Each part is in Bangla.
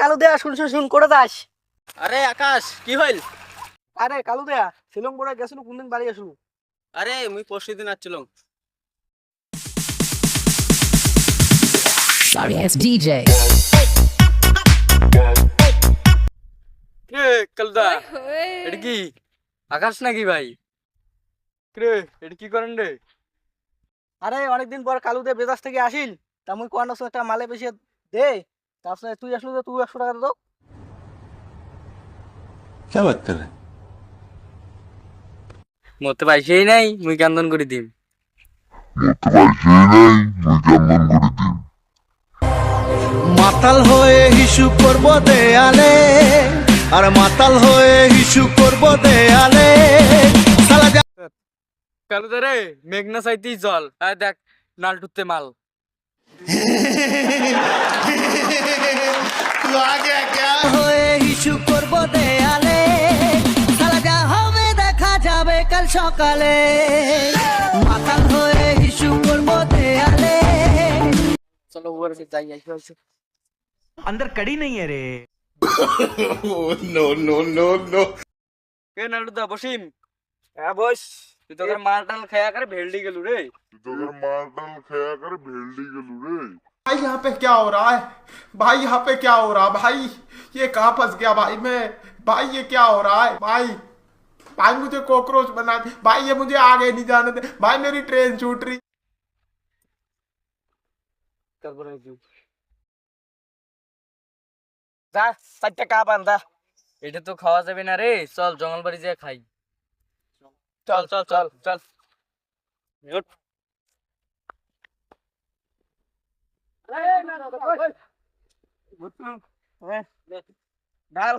কালু দেয়া শুন করে যাস। আরে আকাশ কি হইল? আরে কালু দেয়া শিলং করে গেছিল কোনদিন বাড়ি আসু? আরে মুই পরশু দিন আসছিলাম। Sorry ass DJ. কে কালুদা, এটা কি আকাশ নাকি ভাই? রে এটা কি করেন রে? আরে অনেকদিন পর কালু দে বেজাস থেকে আসিল, তা মুই কোয়ান একটা মালে বেশি দে, তারপরে তুই আসলু তো তুই 100 টাকা দে। क्या बात कर रहे हैं? মতে পাইছেই নাই, মুই কান্দন করে দিম। মাতাল হয়ে হিসু করব দেয়ালে, আর মাতাল হয়ে হিসু করব দেয়ালে। কালুদা রে মেঘনা চাইতেই জল, আর দেখ নালটুতে মাল। হয়ে হিসু করব দেয়ালে, সালা যা হবে দেখা যাবে কাল সকালে। মাতাল হয়ে হিসু করব দেয়ালে। চলো ওর যাই আসি। अंदर कड़ी नहीं है रे। नो नो नो नो কে নালটুদা বসিম? হ্যাঁ বস। তুই তো মাল টাল খায়া করে ভেলডি গেলু রে। भाई यहाँ पे क्या हो रहा है? भाई यहाँ पे क्या हो रहा है? भाई ये कहाँ फंस गया भाई मैं? भाई ये क्या हो रहा है भाई? भाई मुझे कॉकरोच बना दे भाई, ये मुझे आगे नहीं जाने दे भाई, मेरी ट्रेन छूट रही। তারপরে যা 4 টাকা বান্দা। এটা তো খাওয়া যাবে না রে, চল জঙ্গল বাড়ি যেয়ে খাই। চল চল চল চল। ডাল।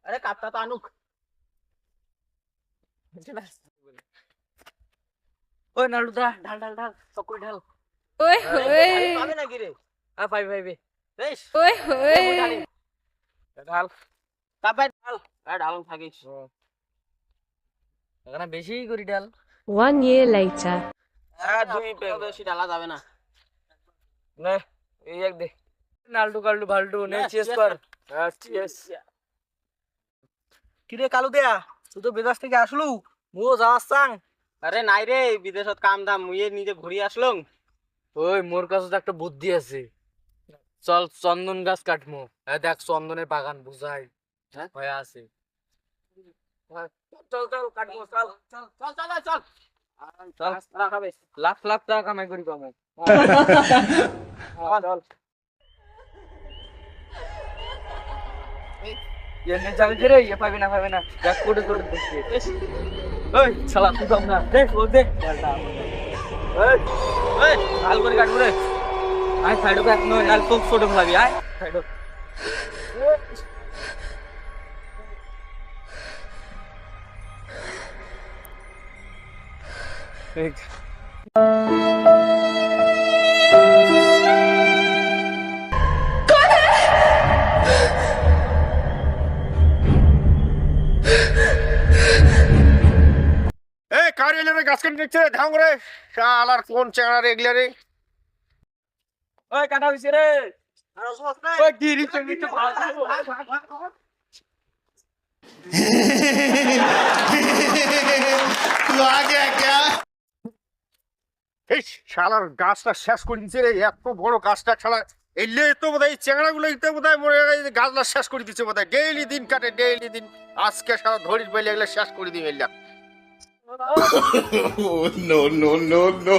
আরে কাপটা তো আনুক। ওই নালটুদা ঢাল ঢাল ঢাল চকুই ঢাল। ওই হোয়ে পাবে নাকি রে? ভাই ভাই বেশ ওই হোয়ে ঢাল। কাপাই ডাল। ঢাল থাকিস এখানে বেশি করি ঢাল। 1 year later. দুই বেশি ডালা যাবে না। নে এই এক দে। নালটু কালটু ভালটু নে চেস কর। চেস। কি রে কালু দেয়া, তুই তো বেজাস থেকে আসলু, মুও যাওয়ার চাং। আরে নাই রে, বিদেশত কাম দাম মুয়ে নিজে ঘুরি আসলং। ওই মোর কাছে তো একটা বুদ্ধি আছে, চল চন্দন গাছ কাটমু। দেখ চন্দনের বাগান বুঝাই হয়ে আছে। চল চল কাটবো, চল চল চল চল চল চল রাখাবে লাখ লাখ টাকা কামাই করি পাবো। চল এনে যাবে রে, এ পাবে না দেখ কোটে কোটে দেখছি। ওই শালা তুই কম না, দেখ ও দেখ ডালটা। ওই লাল করে কাটবো রে। আয় সাইডে এক নয় লাল তো ছোট ফেলাবি। আয় সাইডে ঠিক। ए कार एले रे गाछ काट देखছে ঢাং রে শালার কোন চেংড়া রে এগলা রে। ওই কাটা হইছে রে। আর অসুবিধা নাই। ওই গিরি চঙ্গি তো ভালো। तू आ गया क्या? এই শালার গাছটা শেষ করে দিছে রে, এত বড় গাছটা শালা এলে তো বোধহয় চেংড়া গুলো ইতে বোধহয় মরে গেছে, গাছটা শেষ করে দিছে বোধহয়। ডেইলি দিন কাটে ডেইলি দিন, আজকে শালা ধরিস বইলে এগুলো শেষ করে দিবে এলা। No no no no